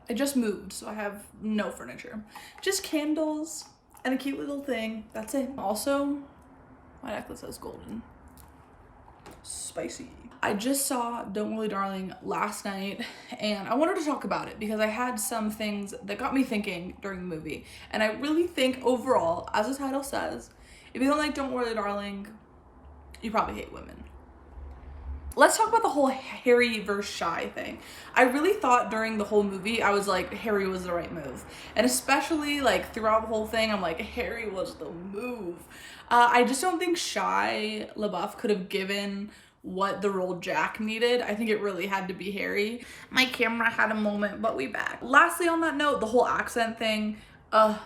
I just moved, so I have no furniture. Just candles and a cute little thing. That's it. Also, my necklace is golden. Spicy. I just saw Don't Worry Darling last night and I wanted to talk about it because I had some things that got me thinking during the movie. And I really think overall, as the title says, if you don't like Don't Worry Darling, you probably hate women. Let's talk about the whole Harry versus Shy thing. I really thought during the whole movie, I was like, Harry was the right move. And especially like throughout the whole thing, I'm like, Harry was the move. I just don't think Shia LaBeouf could have given what the role Jack needed. I think it really had to be Harry. My camera had a moment, but we back. Lastly, on that note, the whole accent thing,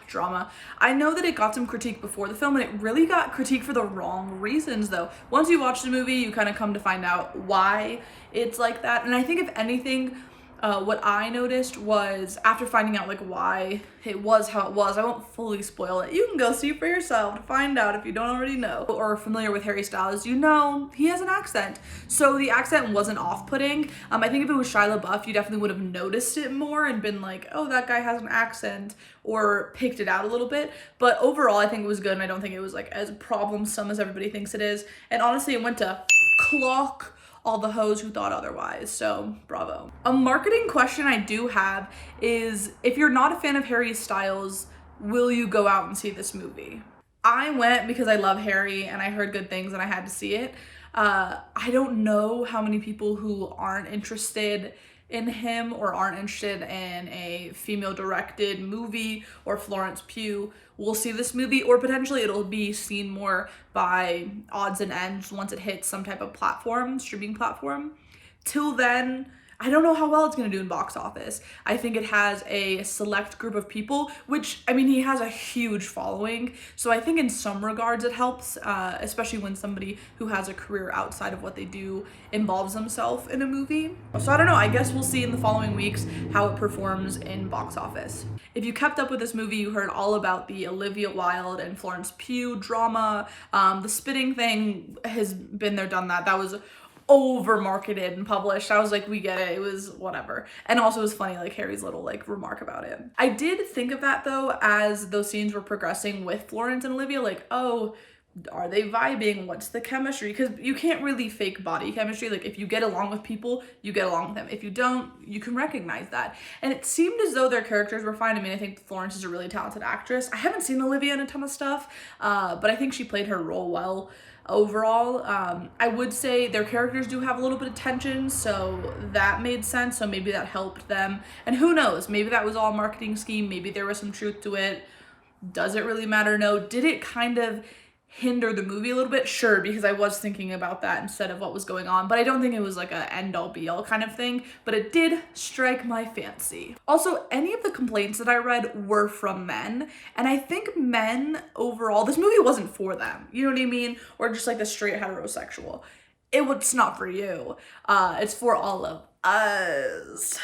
drama. I know that it got some critique before the film and it really got critique for the wrong reasons though. Once you watch the movie, you kind of come to find out why it's like that. And I think if anything, what I noticed was after finding out like why it was how it was, I won't fully spoil it. You can go see for yourself to find out if you don't already know or are familiar with Harry Styles. You know he has an accent, so the accent wasn't off-putting. I think if it was Shia LaBeouf, you definitely would have noticed it more and been like, oh, that guy has an accent, or picked it out a little bit. But overall, I think it was good, and I don't think it was like as problemsome as everybody thinks it is. And honestly, it went to clock all the hoes who thought otherwise, so bravo. A marketing question I do have is, if you're not a fan of Harry Styles, will you go out and see this movie? I went because I love Harry and I heard good things and I had to see it. I don't know how many people who aren't interested in him or aren't interested in a female directed movie or Florence Pugh will see this movie, or potentially it'll be seen more by odds and ends once it hits some type of platform, streaming platform. Till then, I don't know how well it's gonna do in box office. I think it has a select group of people, which, I mean, he has a huge following. So I think in some regards it helps, especially when somebody who has a career outside of what they do involves themselves in a movie. So I don't know, I guess we'll see in the following weeks how it performs in box office. If you kept up with this movie, you heard all about the Olivia Wilde and Florence Pugh drama. The spitting thing has been there, done that. That was over marketed and published. I was like, we get it, it was whatever. And also it was funny, like Harry's little like remark about it. I did think of that though as those scenes were progressing with Florence and Olivia, like, oh, are they vibing? What's the chemistry? Because you can't really fake body chemistry. Like if you get along with people, you get along with them. If you don't, you can recognize that. And it seemed as though their characters were fine. I mean, I think Florence is a really talented actress. I haven't seen Olivia in a ton of stuff, but I think she played her role well. Overall, I would say their characters do have a little bit of tension, so that made sense. So maybe that helped them. And who knows, maybe that was all a marketing scheme. Maybe there was some truth to it. Does it really matter? No. Did it kind of hinder the movie a little bit? Sure, because I was thinking about that instead of what was going on, but I don't think it was like a end all be all kind of thing, but it did strike my fancy. Also, any of the complaints that I read were from men, and I think men overall, this movie wasn't for them, you know what I mean? Or just like the straight heterosexual. It's not for you. It's for all of us,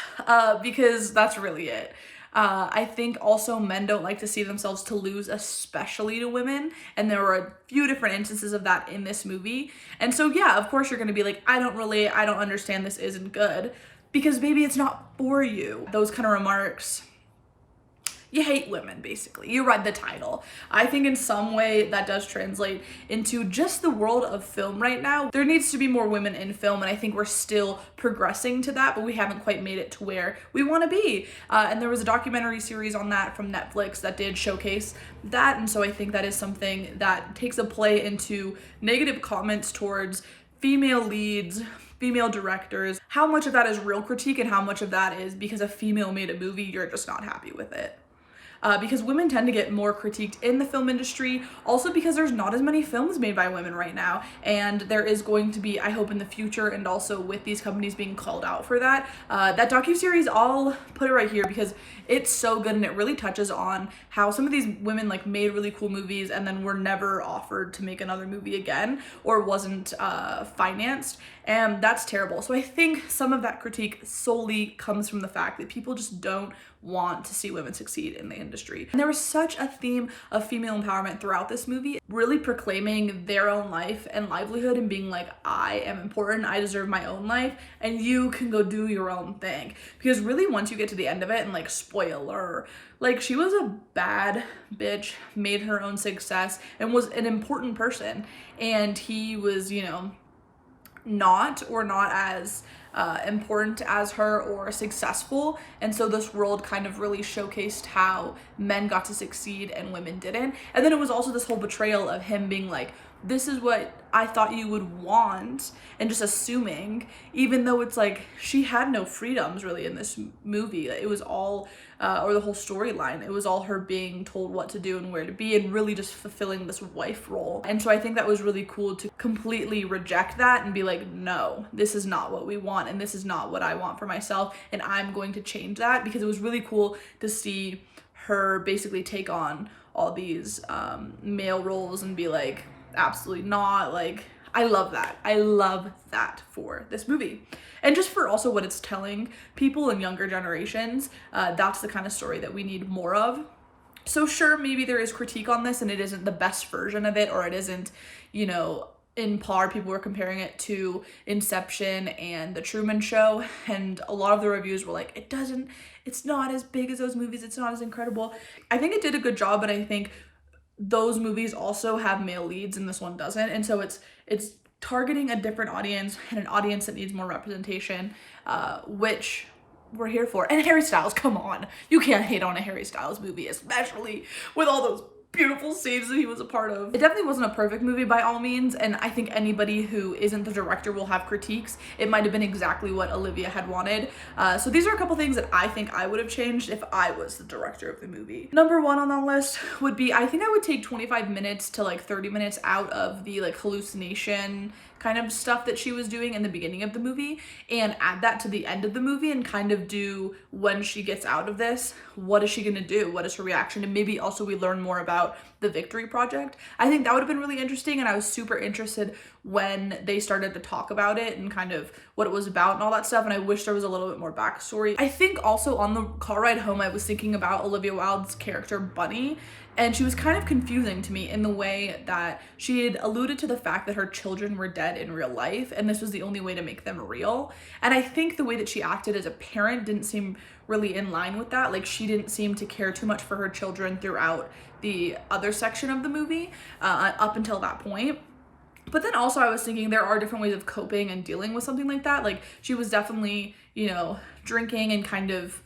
because that's really it. I think also men don't like to see themselves to lose, especially to women. And there were a few different instances of that in this movie. And so, yeah, of course you're going to be like, I don't relate. I don't understand. This isn't good, because maybe it's not for you. Those kind of remarks. You hate women, basically. You read the title. I think in some way that does translate into just the world of film right now. There needs to be more women in film, and I think we're still progressing to that, but we haven't quite made it to where we want to be. And there was a documentary series on that from Netflix that did showcase that, and so I think that is something that takes a play into negative comments towards female leads, female directors. How much of that is real critique and how much of that is because a female made a movie, you're just not happy with it. Because women tend to get more critiqued in the film industry, also because there's not as many films made by women right now, and there is going to be, I hope in the future, and also with these companies being called out for that. That docuseries, I'll put it right here because it's so good and it really touches on how some of these women like made really cool movies and then were never offered to make another movie again or wasn't financed. and that's terrible. So I think some of that critique solely comes from the fact that people just don't want to see women succeed in the industry. And there was such a theme of female empowerment throughout this movie, really proclaiming their own life and livelihood and being like, I am important, I deserve my own life, and you can go do your own thing. Because really, once you get to the end of it, and like, spoiler, like, she was a bad bitch, made her own success, and was an important person, and he was, you know, not as important as her or successful. And so this world kind of really showcased how men got to succeed and women didn't. And then it was also this whole betrayal of him being like, this is what I thought you would want, and just assuming, even though it's like she had no freedoms really in this movie. It was all or the whole storyline, it was all her being told what to do and where to be, and really just fulfilling this wife role. And so I think that was really cool to completely reject that and be like, no, this is not what we want, and this is not what I want for myself, and I'm going to change that. Because it was really cool to see her basically take on all these male roles and be like, absolutely not. Like, I love that. I love that for this movie. And just for also what it's telling people in younger generations, that's the kind of story that we need more of. So sure, maybe there is critique on this and it isn't the best version of it, or it isn't, you know, in par. People were comparing it to Inception and The Truman Show, and a lot of the reviews were like, it's not as big as those movies, it's not as incredible. I think it did a good job, but I think those movies also have male leads and this one doesn't, and so it's targeting a different audience, and an audience that needs more representation, which we're here for. And Harry Styles, come on, you can't hate on a Harry Styles movie, especially with all those beautiful scenes that he was a part of. It definitely wasn't a perfect movie by all means, and I think anybody who isn't the director will have critiques. It might have been exactly what Olivia had wanted. So these are a couple things that I think I would have changed if I was the director of the movie. Number one on that list would be, I think I would take 25 minutes to like 30 minutes out of the like hallucination kind of stuff that she was doing in the beginning of the movie, and add that to the end of the movie, and kind of do, when she gets out of this, what is she gonna do? What is her reaction? And maybe also we learn more about the Victory Project. I think that would have been really interesting, and I was super interested when they started to talk about it and kind of what it was about and all that stuff, and I wish there was a little bit more backstory. I think also on the car ride home, I was thinking about Olivia Wilde's character Bunny, and she was kind of confusing to me in the way that she had alluded to the fact that her children were dead in real life, and this was the only way to make them real. And I think the way that she acted as a parent didn't seem really in line with that. Like, she didn't seem to care too much for her children throughout the other section of the movie, up until that point. But then also I was thinking there are different ways of coping and dealing with something like that. Like, she was definitely, you know, drinking and kind of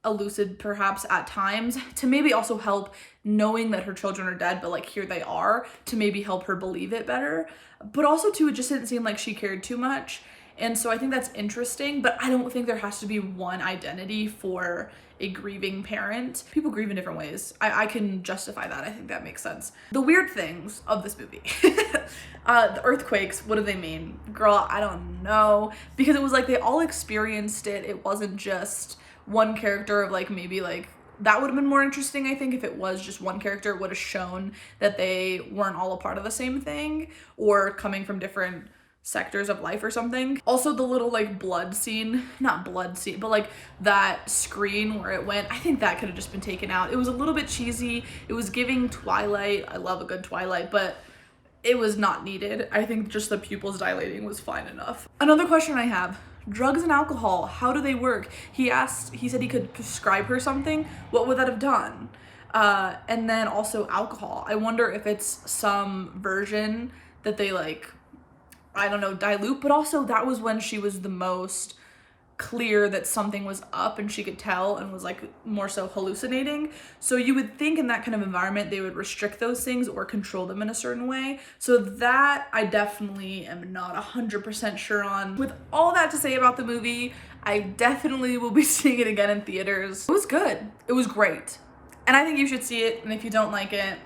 elusive perhaps at times, to maybe also help knowing that her children are dead, but like, here they are, to maybe help her believe it better. But also too, it just didn't seem like she cared too much. And so I think that's interesting, but I don't think there has to be one identity for a grieving parent. People grieve in different ways. I can justify that. I think that makes sense. The weird things of this movie. The earthquakes, what do they mean? Girl, I don't know. Because it was like they all experienced it. It wasn't just one character of like, maybe like, that would have been more interesting. I think if it was just one character, it would have shown that they weren't all a part of the same thing or coming from different sectors of life or something. Also the little like blood scene, not blood scene, but like that screen where it went, I think that could have just been taken out. It was a little bit cheesy. It was giving Twilight. I love a good Twilight, but it was not needed. I think just the pupils dilating was fine enough. Another question I have, drugs and alcohol, how do they work? He said he could prescribe her something. What would that have done? And then also alcohol. I wonder if it's some version that they like, I don't know, dilute, but also that was when she was the most clear that something was up and she could tell and was like more so hallucinating. So you would think in that kind of environment they would restrict those things or control them in a certain way. So that I definitely am not 100% sure on. With all that to say about the movie, I definitely will be seeing it again in theaters. It was good. It was great. And I think you should see it, and if you don't like it,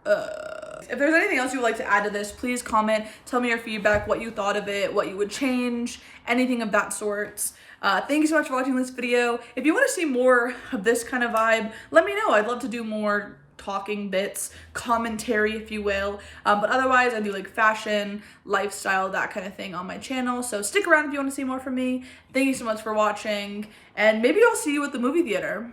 if there's anything else you would like to add to this, please comment, tell me your feedback, what you thought of it, what you would change, anything of that sort. Thank you so much for watching this video. If you want to see more of this kind of vibe, let me know. I'd love to do more talking bits, commentary, if you will. But otherwise, I do like fashion, lifestyle, that kind of thing on my channel. So stick around if you want to see more from me. Thank you so much for watching, and maybe I'll see you at the movie theater.